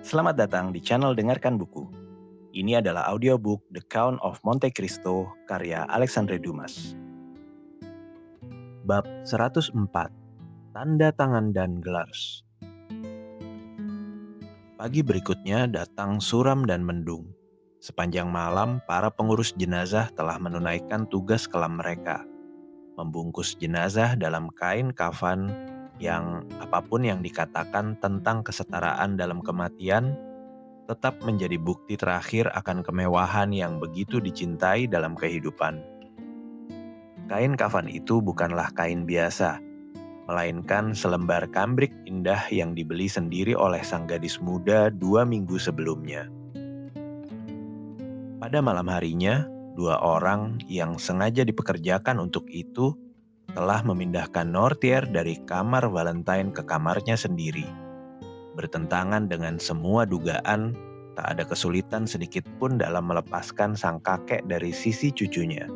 Selamat datang di channel Dengarkan Buku. Ini adalah audiobook The Count of Monte Cristo karya Alexandre Dumas. Bab 104, Tanda Tangan dan Gelars. Pagi berikutnya datang suram dan mendung. Sepanjang malam, para pengurus jenazah telah menunaikan tugas kelam mereka, membungkus jenazah dalam kain kafan yang apapun yang dikatakan tentang kesetaraan dalam kematian tetap menjadi bukti terakhir akan kemewahan yang begitu dicintai dalam kehidupan. Kain kafan itu bukanlah kain biasa, melainkan selembar kambrik indah yang dibeli sendiri oleh sang gadis muda 2 minggu sebelumnya. Pada malam harinya, 2 orang yang sengaja dipekerjakan untuk itu telah memindahkan Nortier dari kamar Valentine ke kamarnya sendiri. Bertentangan dengan semua dugaan, tak ada kesulitan sedikit pun dalam melepaskan sang kakek dari sisi cucunya.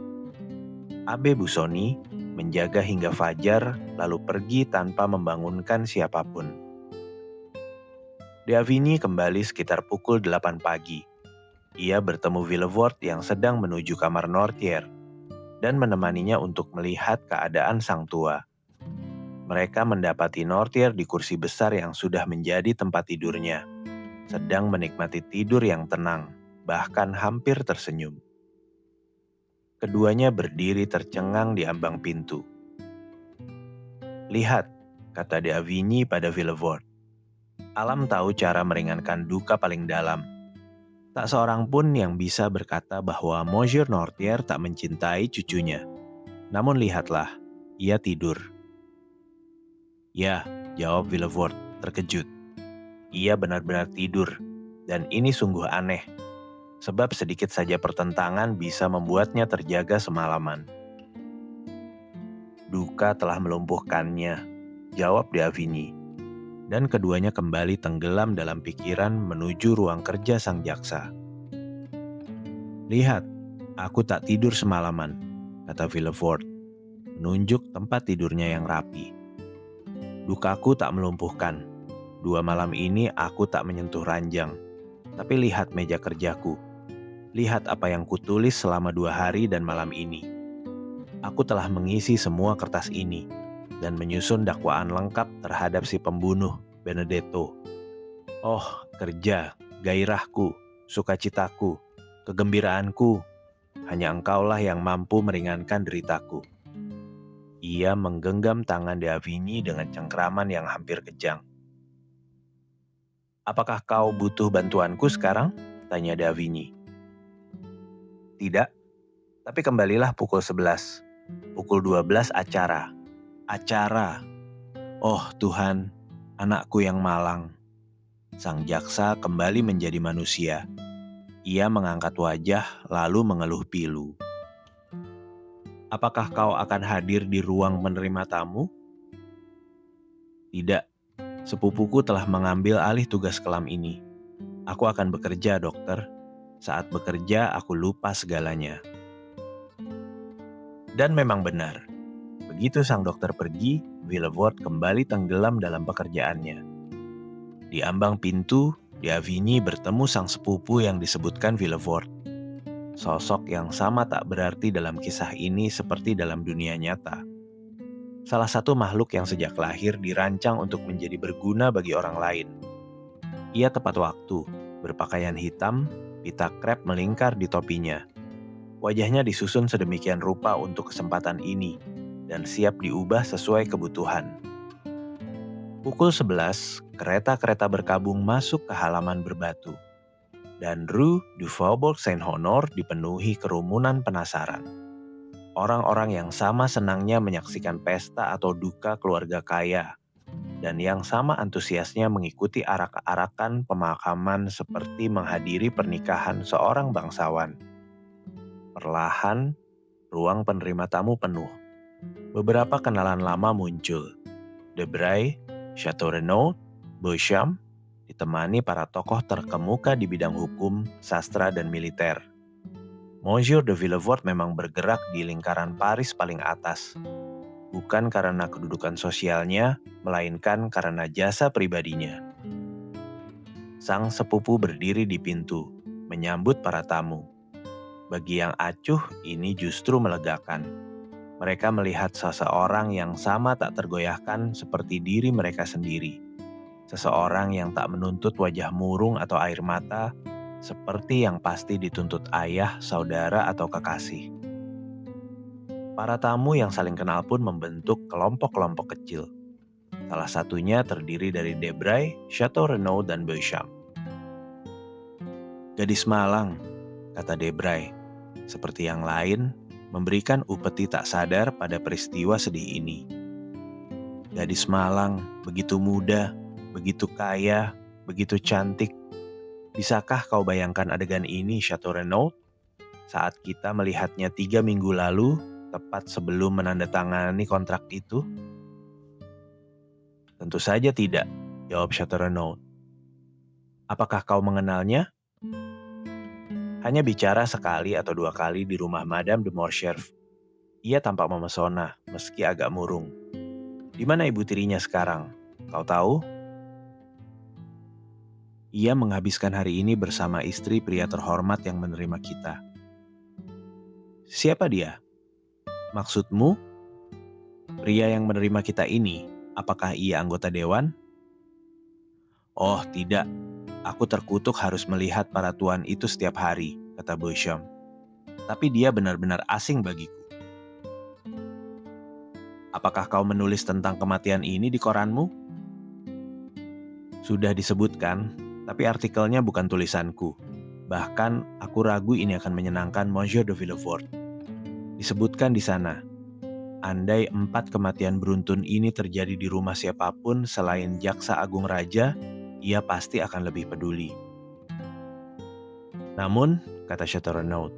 Abe Busoni menjaga hingga fajar lalu pergi tanpa membangunkan siapapun. D'Avigny kembali sekitar pukul 8 pagi. Ia bertemu Villefort yang sedang menuju kamar Nortier dan menemaninya untuk melihat keadaan sang tua. Mereka mendapati Nortier di kursi besar yang sudah menjadi tempat tidurnya, sedang menikmati tidur yang tenang, bahkan hampir tersenyum. Keduanya berdiri tercengang di ambang pintu. "Lihat," kata D'Avigny pada Villefort. "Alam tahu cara meringankan duka paling dalam. Tak seorang pun yang bisa berkata bahwa Monsieur Nortier tak mencintai cucunya. Namun lihatlah, ia tidur." "Ya," jawab Villefort, terkejut. "Ia benar-benar tidur, dan ini sungguh aneh. Sebab sedikit saja pertentangan bisa membuatnya terjaga semalaman." "Duka telah melumpuhkannya," jawab D'Avigny. Dan keduanya kembali tenggelam dalam pikiran menuju ruang kerja sang jaksa. "Lihat, aku tak tidur semalaman," kata Villefort, menunjuk tempat tidurnya yang rapi. "Dukaku tak melumpuhkan. 2 malam ini aku tak menyentuh ranjang. Tapi lihat meja kerjaku. Lihat apa yang kutulis selama 2 hari dan malam ini. Aku telah mengisi semua kertas ini dan menyusun dakwaan lengkap terhadap si pembunuh, Benedetto. Oh, kerja, gairahku, sukacitaku, kegembiraanku. Hanya engkaulah yang mampu meringankan deritaku." Ia menggenggam tangan D'Avigny dengan cengkraman yang hampir kejang. "Apakah kau butuh bantuanku sekarang?" tanya D'Avigny. "Tidak, tapi kembalilah pukul 11. Pukul 12 acara. Acara. Oh Tuhan, anakku yang malang." Sang jaksa kembali menjadi manusia. Ia mengangkat wajah lalu mengeluh pilu. "Apakah kau akan hadir di ruang menerima tamu?" "Tidak, sepupuku telah mengambil alih tugas kelam ini. Aku akan bekerja, dokter. Saat bekerja aku lupa segalanya." Dan memang benar. Begitu sang dokter pergi, Villefort kembali tenggelam dalam pekerjaannya. Di ambang pintu, D'Avigny bertemu sang sepupu yang disebutkan Villefort. Sosok yang sama tak berarti dalam kisah ini seperti dalam dunia nyata. Salah satu makhluk yang sejak lahir dirancang untuk menjadi berguna bagi orang lain. Ia tepat waktu, berpakaian hitam, pita krep melingkar di topinya. Wajahnya disusun sedemikian rupa untuk kesempatan ini, dan siap diubah sesuai kebutuhan. Pukul 11, kereta-kereta berkabung masuk ke halaman berbatu, dan Rue du Faubourg Saint-Honor dipenuhi kerumunan penasaran. Orang-orang yang sama senangnya menyaksikan pesta atau duka keluarga kaya, dan yang sama antusiasnya mengikuti arak-arakan pemakaman seperti menghadiri pernikahan seorang bangsawan. Perlahan, ruang penerima tamu penuh. Beberapa kenalan lama muncul. Debray, Chateau Renaud, Beauchamp, ditemani para tokoh terkemuka di bidang hukum, sastra, dan militer. Monsieur de Villefort memang bergerak di lingkaran Paris paling atas. Bukan karena kedudukan sosialnya, melainkan karena jasa pribadinya. Sang sepupu berdiri di pintu, menyambut para tamu. Bagi yang acuh, ini justru melegakan. Mereka melihat seseorang yang sama tak tergoyahkan seperti diri mereka sendiri. Seseorang yang tak menuntut wajah murung atau air mata, seperti yang pasti dituntut ayah, saudara, atau kekasih. Para tamu yang saling kenal pun membentuk kelompok-kelompok kecil. Salah satunya terdiri dari Debray, Chateau Renaud, dan Beauchamp. "Gadis malang," kata Debray, seperti yang lain, memberikan upeti tak sadar pada peristiwa sedih ini. "Gadis malang, begitu muda, begitu kaya, begitu cantik. Bisakah kau bayangkan adegan ini, Chateau Renaud? Saat kita melihatnya 3 minggu lalu, tepat sebelum menandatangani kontrak itu?" "Tentu saja tidak," jawab Chateau Renaud. "Apakah kau mengenalnya?" "Hanya bicara sekali atau 2 kali di rumah Madame de Morcerf. Ia tampak memesona, meski agak murung. Di mana ibu tirinya sekarang? Kau tahu?" "Ia menghabiskan hari ini bersama istri pria terhormat yang menerima kita." "Siapa dia? Maksudmu, pria yang menerima kita ini, apakah ia anggota dewan?" "Oh tidak, aku terkutuk harus melihat para tuan itu setiap hari," kata Beauchamp. "Tapi dia benar-benar asing bagiku." "Apakah kau menulis tentang kematian ini di koranmu?" "Sudah disebutkan, tapi artikelnya bukan tulisanku. Bahkan aku ragu ini akan menyenangkan Monsieur de Villefort. Disebutkan di sana, andai 4 kematian beruntun ini terjadi di rumah siapapun selain Jaksa Agung Raja, ia pasti akan lebih peduli." "Namun," kata Chateau Renaud,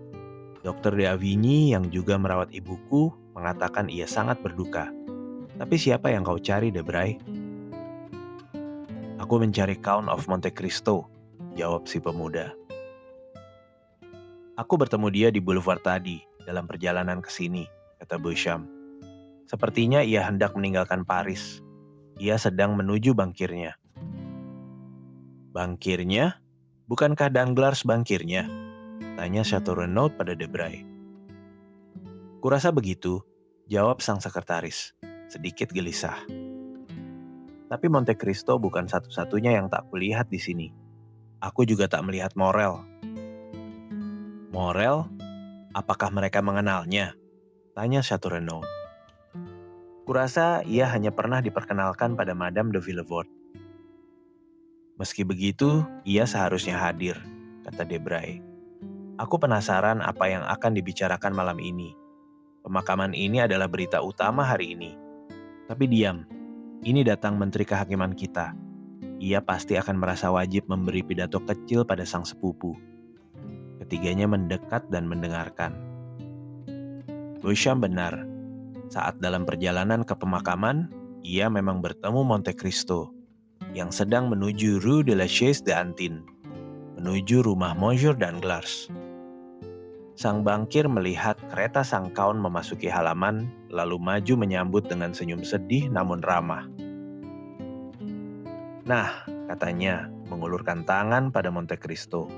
"Dr. de Avigny yang juga merawat ibuku mengatakan ia sangat berduka. Tapi siapa yang kau cari, Debray?" "Aku mencari Count of Monte Cristo," jawab si pemuda. "Aku bertemu dia di boulevard tadi, dalam perjalanan ke sini," kata Beauchamp. "Sepertinya ia hendak meninggalkan Paris. Ia sedang menuju bankirnya." "Bankirnya? Bukankah Danglars bankirnya?" tanya Chateau Renaud pada Debray. "Kurasa begitu," jawab sang sekretaris, sedikit gelisah. "Tapi Monte Cristo bukan satu-satunya yang tak kulihat di sini. Aku juga tak melihat Morel." "Morel? Apakah mereka mengenalnya?" tanya Chateau Renaud. "Kurasa ia hanya pernah diperkenalkan pada Madame de Villefort." "Meski begitu, ia seharusnya hadir," kata Debray. "Aku penasaran apa yang akan dibicarakan malam ini. Pemakaman ini adalah berita utama hari ini. Tapi diam, ini datang Menteri Kehakiman kita. Ia pasti akan merasa wajib memberi pidato kecil pada sang sepupu." Ketiganya mendekat dan mendengarkan. Beauchamp benar. Saat dalam perjalanan ke pemakaman, ia memang bertemu Monte Cristo yang sedang menuju Rue de la Chaise d'Antin, menuju rumah Monsieur Danglars. Sang bankir melihat kereta sang kaun memasuki halaman, lalu maju menyambut dengan senyum sedih namun ramah. "Nah," katanya, mengulurkan tangan pada Monte Cristo.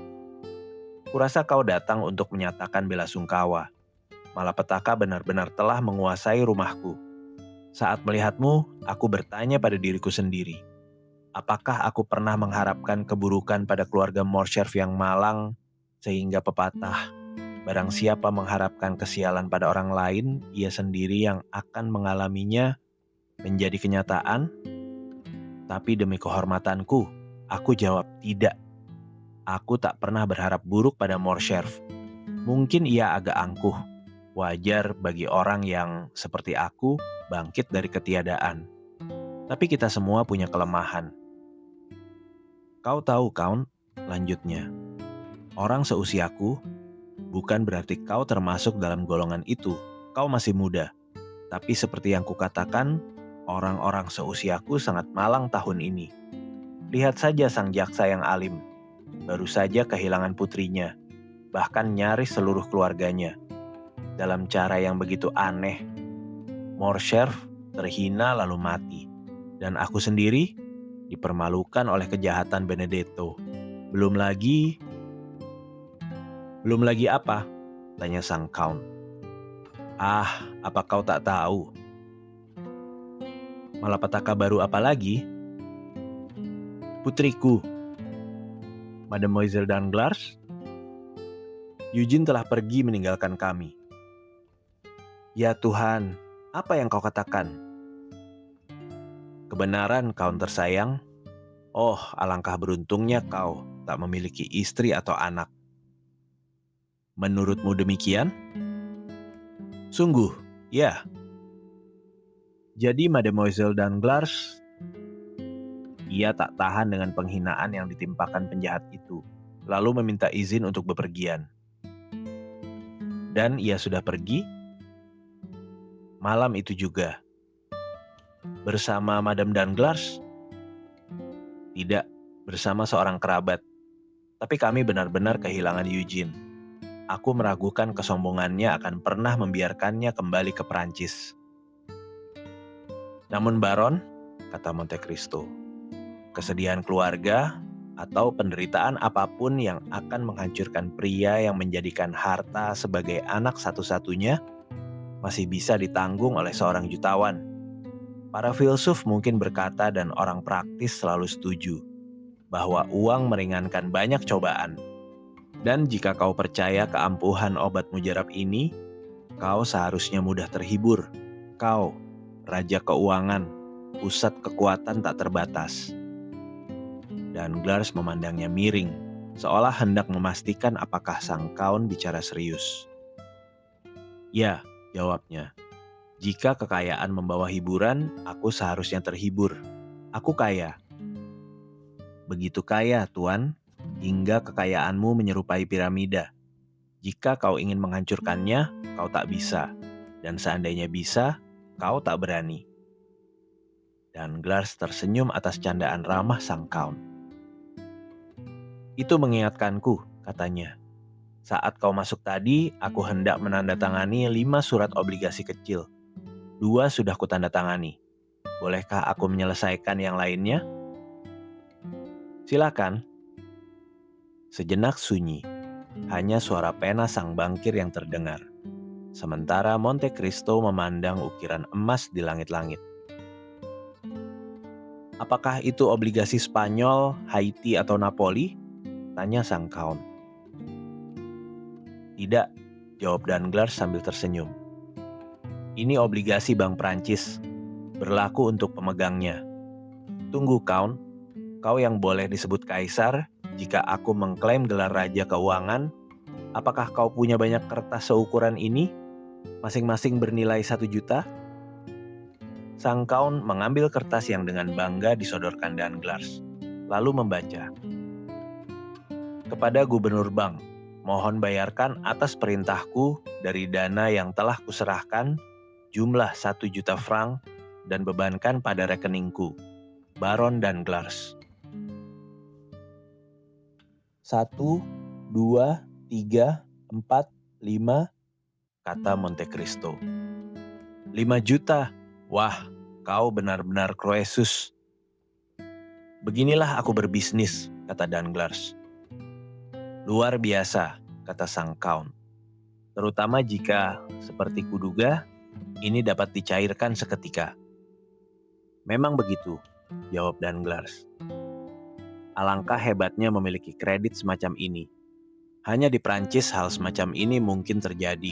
"Kurasa kau datang untuk menyatakan bela sungkawa. Malapetaka benar-benar telah menguasai rumahku. Saat melihatmu, aku bertanya pada diriku sendiri, apakah aku pernah mengharapkan keburukan pada keluarga Morcerf yang malang, sehingga pepatah, barang siapa mengharapkan kesialan pada orang lain, ia sendiri yang akan mengalaminya, menjadi kenyataan? Tapi demi kehormatanku, aku jawab tidak. Aku tak pernah berharap buruk pada Morcerf. Mungkin ia agak angkuh. Wajar bagi orang yang seperti aku bangkit dari ketiadaan. Tapi kita semua punya kelemahan. Kau tahu, Count, lanjutnya, orang seusiaku, bukan berarti kau termasuk dalam golongan itu. Kau masih muda. Tapi seperti yang kukatakan, orang-orang seusiaku sangat malang tahun ini. Lihat saja sang jaksa yang alim. Baru saja kehilangan putrinya, bahkan nyaris seluruh keluarganya. Dalam cara yang begitu aneh, Morcerf terhina lalu mati. Dan aku sendiri dipermalukan oleh kejahatan Benedetto. Belum lagi apa? Tanya sang Count. Ah, apa kau tak tahu? Malapetaka baru apa lagi? Putriku, Mademoiselle Danglars, Eugene telah pergi meninggalkan kami. Ya Tuhan, apa yang kau katakan? Kebenaran, Count tersayang. Oh, alangkah beruntungnya kau tak memiliki istri atau anak. Menurutmu demikian? Sungguh, ya. Jadi Mademoiselle Danglars, ia tak tahan dengan penghinaan yang ditimpakan penjahat itu, lalu meminta izin untuk bepergian. Dan ia sudah pergi malam itu juga. Bersama Madame Danglars? Tidak, bersama seorang kerabat. Tapi kami benar-benar kehilangan Eugene. Aku meragukan kesombongannya akan pernah membiarkannya kembali ke Prancis. Namun Baron, kata Monte Cristo, kesedihan keluarga atau penderitaan apapun yang akan menghancurkan pria yang menjadikan harta sebagai anak satu-satunya masih bisa ditanggung oleh seorang jutawan. Para filsuf mungkin berkata dan orang praktis selalu setuju bahwa uang meringankan banyak cobaan. Dan jika kau percaya keampuhan obat mujarab ini, kau seharusnya mudah terhibur. Kau, Raja Keuangan, pusat kekuatan tak terbatas. Danglars memandangnya miring, seolah hendak memastikan apakah sang Count bicara serius. Ya, jawabnya. Jika kekayaan membawa hiburan, aku seharusnya terhibur. Aku kaya. Begitu kaya, Tuan, hingga kekayaanmu menyerupai piramida. Jika kau ingin menghancurkannya, kau tak bisa. Dan seandainya bisa, kau tak berani. Danglars tersenyum atas candaan ramah sang Count. Itu mengingatkanku, katanya. Saat kau masuk tadi, aku hendak menandatangani 5 surat obligasi kecil. 2 sudah kutandatangani. Bolehkah aku menyelesaikan yang lainnya? Silakan. Sejenak sunyi. Hanya suara pena sang bankir yang terdengar. Sementara Monte Cristo memandang ukiran emas di langit-langit. Apakah itu obligasi Spanyol, Haiti, atau Napoli? Tanya sang Count. Tidak, jawab Danglars sambil tersenyum. Ini obligasi Bank Prancis, berlaku untuk pemegangnya. Tunggu Count, kau yang boleh disebut kaisar, jika aku mengklaim gelar Raja Keuangan, apakah kau punya banyak kertas seukuran ini? Masing-masing bernilai 1 juta? Sang Count mengambil kertas yang dengan bangga disodorkan Danglars, lalu membaca. Kepada Gubernur Bank, mohon bayarkan atas perintahku dari dana yang telah kuserahkan jumlah 1 juta franc dan bebankan pada rekeningku, Baron Danglars. 1, 2, 3, 4, 5, kata Monte Cristo. 5 juta, wah, kau benar-benar Croesus. Beginilah aku berbisnis, kata Danglars. Luar biasa, kata sang Count. Terutama jika, seperti kuduga, ini dapat dicairkan seketika. Memang begitu, jawab Danglars. Alangkah hebatnya memiliki kredit semacam ini. Hanya di Prancis hal semacam ini mungkin terjadi.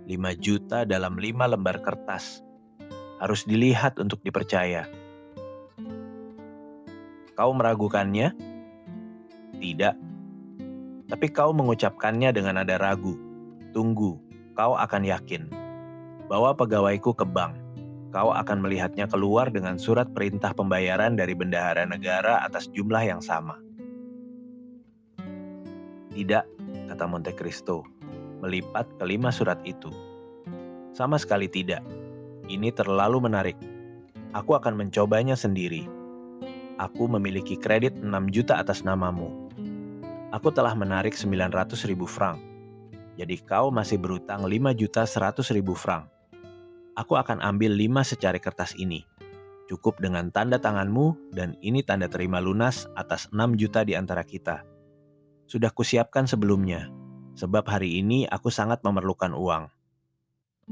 5 juta dalam 5 lembar kertas. Harus dilihat untuk dipercaya. Kau meragukannya? Tidak. Tapi kau mengucapkannya dengan nada ragu. Tunggu, kau akan yakin. Bawa pegawaiku ke bank. Kau akan melihatnya keluar dengan surat perintah pembayaran dari bendahara negara atas jumlah yang sama. Tidak, kata Monte Cristo, melipat ke 5 surat itu. Sama sekali tidak. Ini terlalu menarik. Aku akan mencobanya sendiri. Aku memiliki kredit 6 juta atas namamu. Aku telah menarik 900.000 franc. Jadi kau masih berutang 5.100.000 franc. Aku akan ambil 5 secari kertas ini. Cukup dengan tanda tanganmu dan ini tanda terima lunas atas 6 juta di antara kita. Sudah kusiapkan sebelumnya, sebab hari ini aku sangat memerlukan uang.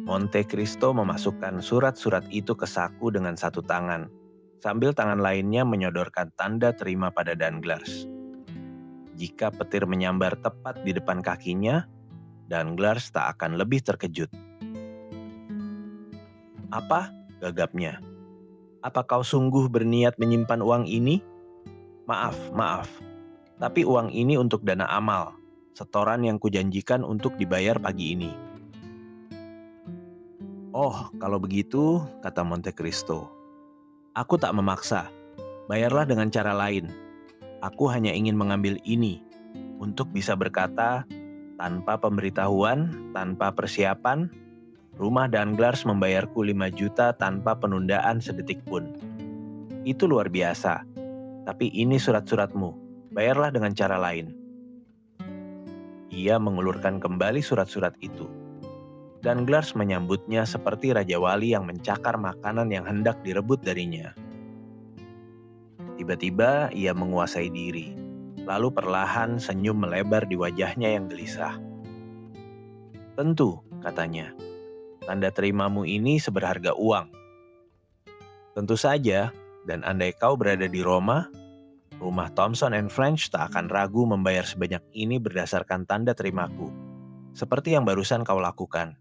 Monte Cristo memasukkan surat-surat itu ke saku dengan satu tangan, sambil tangan lainnya menyodorkan tanda terima pada Danglars. Jika petir menyambar tepat di depan kakinya, Danglars tak akan lebih terkejut. "Apa?" gagapnya. "Apa kau sungguh berniat menyimpan uang ini?" Maaf, tapi uang ini untuk dana amal, setoran yang kujanjikan untuk dibayar pagi ini." "Oh, kalau begitu," kata Monte Cristo, "aku tak memaksa. Bayarlah dengan cara lain. Aku hanya ingin mengambil ini untuk bisa berkata, tanpa pemberitahuan, tanpa persiapan, rumah Danglars membayarku 5 juta tanpa penundaan sedetik pun. Itu luar biasa. Tapi ini surat-suratmu. Bayarlah dengan cara lain." Ia mengulurkan kembali surat-surat itu. Danglars menyambutnya seperti Raja Wali yang mencakar makanan yang hendak direbut darinya. Tiba-tiba ia menguasai diri, lalu perlahan senyum melebar di wajahnya yang gelisah. "Tentu," katanya, "tanda terimamu ini seberharga uang." "Tentu saja, dan andai kau berada di Roma, rumah Thomson and French tak akan ragu membayar sebanyak ini berdasarkan tanda terimaku, seperti yang barusan kau lakukan."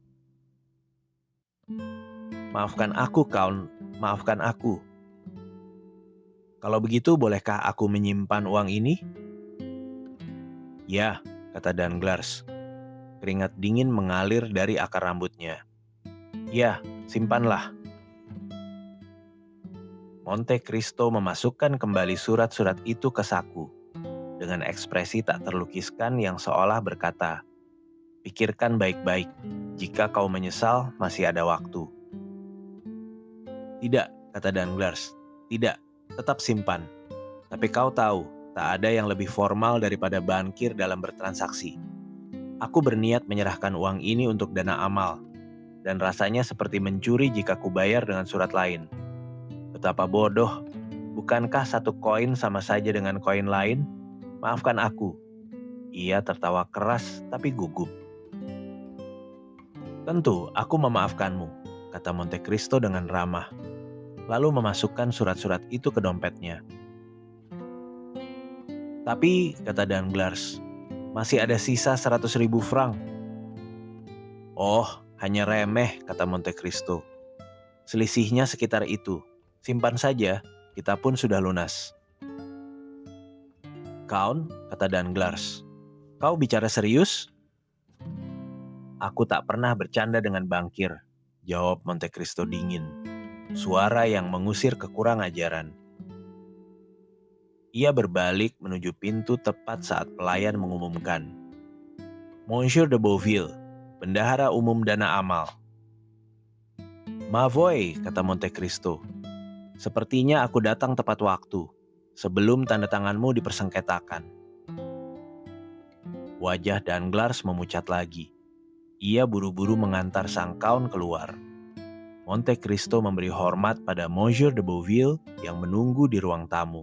"Maafkan aku, Count, maafkan aku. Kalau begitu, bolehkah aku menyimpan uang ini?" "Ya," kata Danglars. Keringat dingin mengalir dari akar rambutnya. "Ya, simpanlah." Monte Cristo memasukkan kembali surat-surat itu ke saku, dengan ekspresi tak terlukiskan yang seolah berkata, "Pikirkan baik-baik, jika kau menyesal masih ada waktu." "Tidak," kata Danglars, "tidak, tetap simpan. Tapi kau tahu, tak ada yang lebih formal daripada bankir dalam bertransaksi. Aku berniat menyerahkan uang ini untuk dana amal, dan rasanya seperti mencuri jika kubayar dengan surat lain. Betapa bodoh, bukankah satu koin sama saja dengan koin lain? Maafkan aku." Ia tertawa keras tapi gugup. "Tentu, aku memaafkanmu," kata Monte Cristo dengan ramah, lalu memasukkan surat-surat itu ke dompetnya. "Tapi," kata Danglars, "masih ada sisa 100.000 franc." "Oh, hanya remeh," kata Monte Cristo. "Selisihnya sekitar itu. Simpan saja, kita pun sudah lunas." "Count," kata Danglars, "kau bicara serius?" "Aku tak pernah bercanda dengan bankir," jawab Monte Cristo dingin, suara yang mengusir kekurang ajaran. Ia berbalik menuju pintu tepat saat pelayan mengumumkan, "Monsieur de Beauville, bendahara umum dana amal." "Mavoy," kata Monte Cristo, "sepertinya aku datang tepat waktu, sebelum tanda tanganmu dipersengketakan." Wajah Danglars memucat lagi. Ia buru-buru mengantar sang kaun keluar. Monte Cristo memberi hormat pada Monsieur de Beauville yang menunggu di ruang tamu,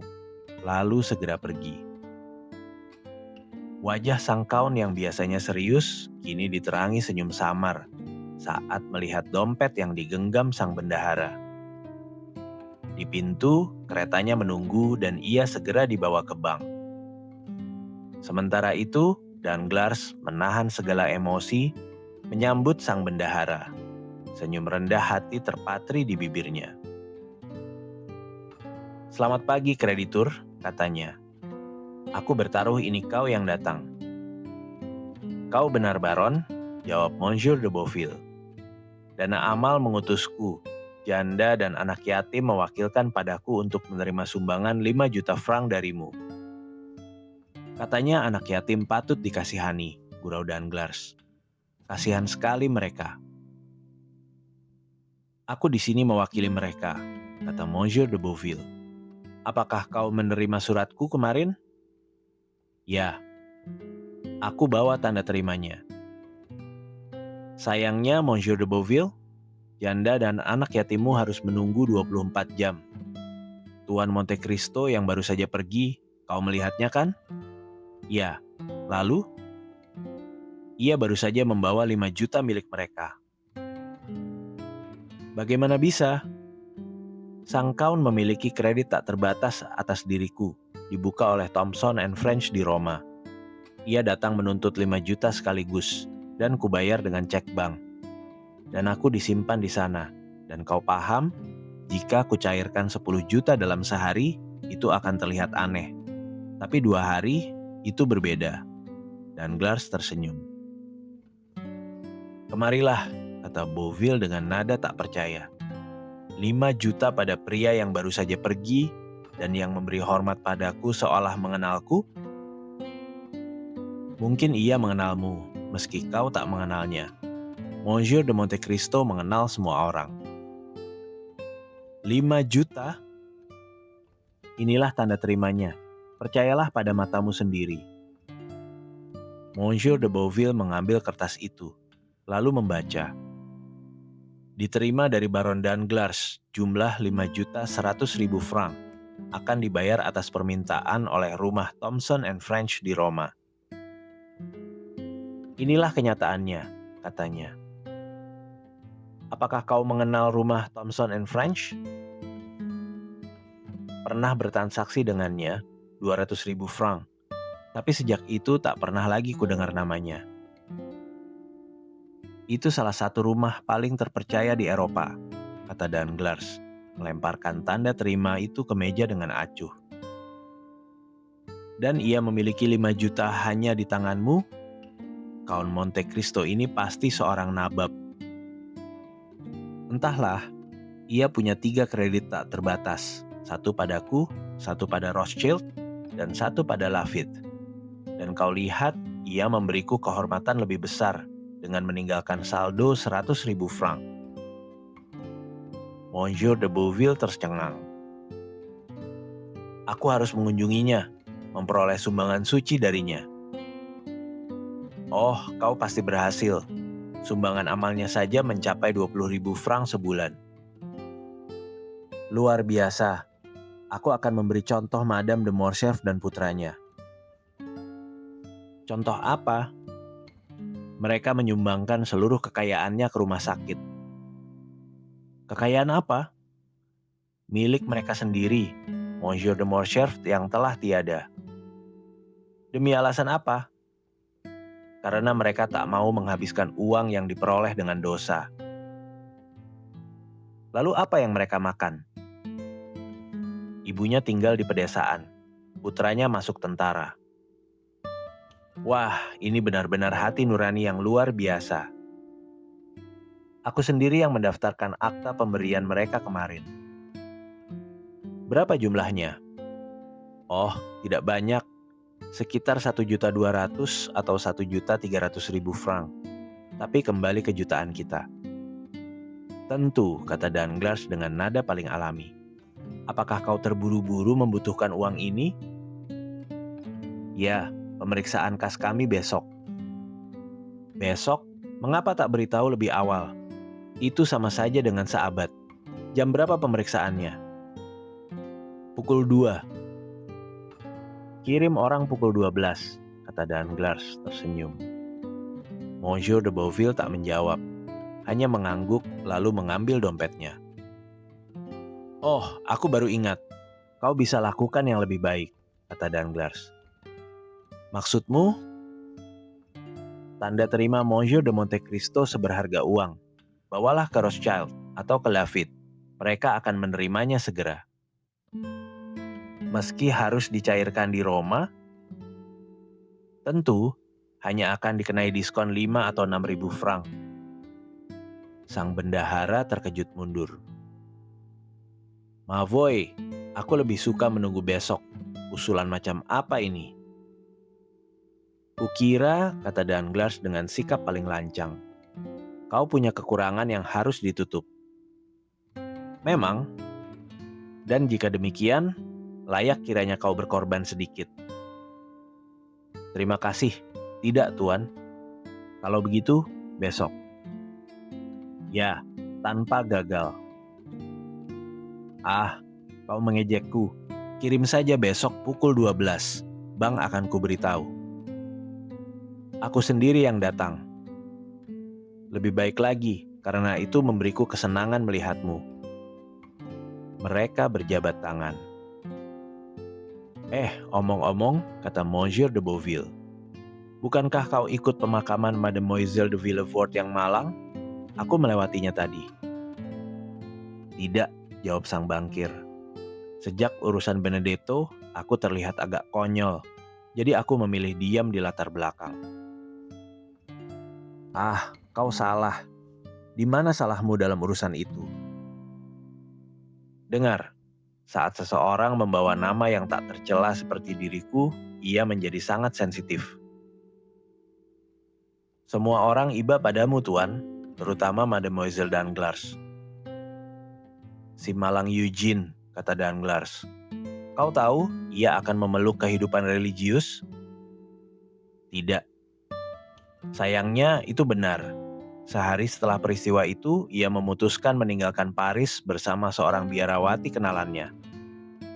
lalu segera pergi. Wajah sang kaun yang biasanya serius, kini diterangi senyum samar saat melihat dompet yang digenggam sang bendahara. Di pintu, keretanya menunggu dan ia segera dibawa ke bank. Sementara itu, Danglars menahan segala emosi, menyambut sang bendahara. Senyum rendah hati terpatri di bibirnya. "Selamat pagi, kreditur," katanya. "Aku bertaruh ini kau yang datang." "Kau benar, Baron," jawab Monsieur de Beauville. "Dana amal mengutusku. Janda dan anak yatim mewakilkan padaku untuk menerima sumbangan 5 juta franc darimu." "Katanya anak yatim patut dikasihani," gurau Danglars. "Kasihan sekali mereka." "Aku di sini mewakili mereka," kata Monsieur de Beauville. "Apakah kau menerima suratku kemarin?" "Ya, aku bawa tanda terimanya." "Sayangnya, Monsieur de Beauville, janda dan anak yatimmu harus menunggu 24 jam. Tuan Monte Cristo yang baru saja pergi, kau melihatnya kan?" "Ya, Lalu, ia baru saja membawa 5 juta milik mereka. Bagaimana bisa? Sang kaun memiliki kredit tak terbatas atas diriku, dibuka oleh Thomson and French di Roma. Ia datang menuntut 5 juta sekaligus, dan kubayar dengan cek bank. Dan aku disimpan di sana. Dan kau paham, jika kucairkan 10 juta dalam sehari, itu akan terlihat aneh. Tapi 2 hari, itu berbeda. Danglars tersenyum. Kemarilah, kata Bouville dengan nada tak percaya. 5 juta pada pria yang baru saja pergi dan yang memberi hormat padaku seolah mengenalku? Mungkin ia mengenalmu, meski kau tak mengenalnya. Monsieur de Monte Cristo mengenal semua orang. 5 juta? Inilah tanda terimanya. Percayalah pada matamu sendiri. Monsieur de Bouville mengambil kertas itu, lalu membaca. Diterima dari Baron Danglars, jumlah 5.100.000 franc, akan dibayar atas permintaan oleh rumah Thomson and French di Roma. Inilah kenyataannya, katanya. Apakah kau mengenal rumah Thomson and French? Pernah bertransaksi dengannya, 200.000 franc. Tapi sejak itu tak pernah lagi kudengar namanya. Itu salah satu rumah paling terpercaya di Eropa, kata Danglars, melemparkan tanda terima itu ke meja dengan acuh. Dan ia memiliki 5 juta hanya di tanganmu? Count Monte Cristo ini pasti seorang nabab. Entahlah, ia punya 3 kredit tak terbatas. 1 padaku, 1 pada Rothschild, dan 1 pada Laffitte. Dan kau lihat, ia memberiku kehormatan lebih besar dengan meninggalkan saldo 100.000 franc. Monsieur de Bouville tercengang. Aku harus mengunjunginya, memperoleh sumbangan suci darinya. Oh, kau pasti berhasil. Sumbangan amalnya saja mencapai 20.000 franc sebulan. Luar biasa. Aku akan memberi contoh Madame de Morcerf dan putranya. Contoh apa? Mereka menyumbangkan seluruh kekayaannya ke rumah sakit. Kekayaan apa? Milik mereka sendiri, Monsieur de Morcerf yang telah tiada. Demi alasan apa? Karena mereka tak mau menghabiskan uang yang diperoleh dengan dosa. Lalu apa yang mereka makan? Ibunya tinggal di pedesaan, putranya masuk tentara. Wah, ini benar-benar hati nurani yang luar biasa. Aku sendiri yang mendaftarkan akta pemberian mereka kemarin. Berapa jumlahnya? Oh, tidak banyak. Sekitar 1.200.000 atau 1.300.000 franc. Tapi kembali ke jutaan kita. Tentu, kata Danglars dengan nada paling alami. Apakah kau terburu-buru membutuhkan uang ini? Ya, pemeriksaan kas kami besok. Besok? Mengapa tak beritahu lebih awal? Itu sama saja dengan seabad. Jam berapa pemeriksaannya? Pukul 2. Kirim orang pukul 12, kata Danglars tersenyum. Monsieur de Bouville tak menjawab, hanya mengangguk lalu mengambil dompetnya. Oh, aku baru ingat. Kau bisa lakukan yang lebih baik, kata Danglars. Maksudmu? Tanda terima Monsieur de Monte Cristo seberharga uang. Bawalah ke Rothschild atau ke Laffitte. Mereka akan menerimanya segera. Meski harus dicairkan di Roma, tentu hanya akan dikenai diskon 5 atau 6.000 franc. Sang bendahara terkejut mundur. Mavoy, aku lebih suka menunggu besok. Usulan macam apa ini? Kukira, kata Danglars dengan sikap paling lancang, kau punya kekurangan yang harus ditutup. Memang, dan jika demikian, layak kiranya kau berkorban sedikit. Terima kasih. Tidak, Tuan. Kalau begitu, besok. Ya, tanpa gagal. Ah, kau mengejekku. Kirim saja besok pukul 12. Bank akan kuberitahu. Aku sendiri yang datang. Lebih baik lagi, karena itu memberiku kesenangan melihatmu. Mereka berjabat tangan. Omong-omong, kata Monsieur de Beauville, bukankah kau ikut pemakaman Mademoiselle de Villefort yang malang? Aku melewatinya tadi. Tidak, jawab sang bangkir. Sejak urusan Benedetto, aku terlihat agak konyol, jadi aku memilih diam di latar belakang. Ah, kau salah. Di mana salahmu dalam urusan itu? Dengar, saat seseorang membawa nama yang tak tercela seperti diriku, ia menjadi sangat sensitif. Semua orang iba padamu, Tuan, terutama Mademoiselle Danglars. Si malang Eugene, kata Danglars. Kau tahu ia akan memeluk kehidupan religius? Tidak. Sayangnya itu benar. Sehari setelah peristiwa itu, ia memutuskan meninggalkan Paris bersama seorang biarawati kenalannya.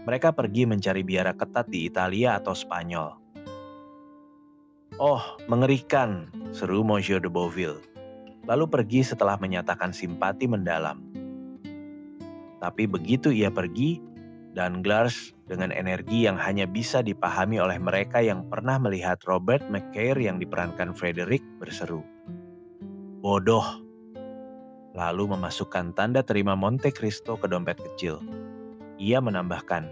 Mereka pergi mencari biara ketat di Italia atau Spanyol. Oh, mengerikan, seru Monsieur de Beauville. Lalu pergi setelah menyatakan simpati mendalam. Tapi begitu ia pergi, Danglars dengan energi yang hanya bisa dipahami oleh mereka yang pernah melihat Robert Macaire yang diperankan Frederick berseru, "Bodoh!" Lalu memasukkan tanda terima Monte Cristo ke dompet kecil. Ia menambahkan,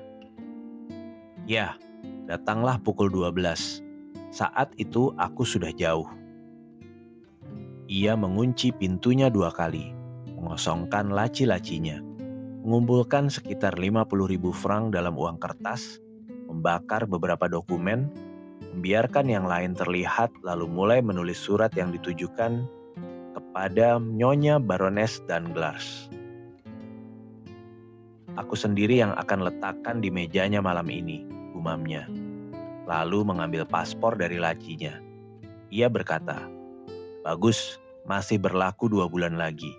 "Ya, datanglah pukul 12. Saat itu aku sudah jauh." Ia mengunci pintunya 2 kali, mengosongkan laci-lacinya, mengumpulkan sekitar 50.000 franc dalam uang kertas, membakar beberapa dokumen, membiarkan yang lain terlihat lalu mulai menulis surat yang ditujukan kepada Nyonya Baroness Danglars. Aku sendiri yang akan letakkan di mejanya malam ini, gumamnya. Lalu mengambil paspor dari lacinya. Ia berkata, "Bagus, masih berlaku 2 bulan lagi.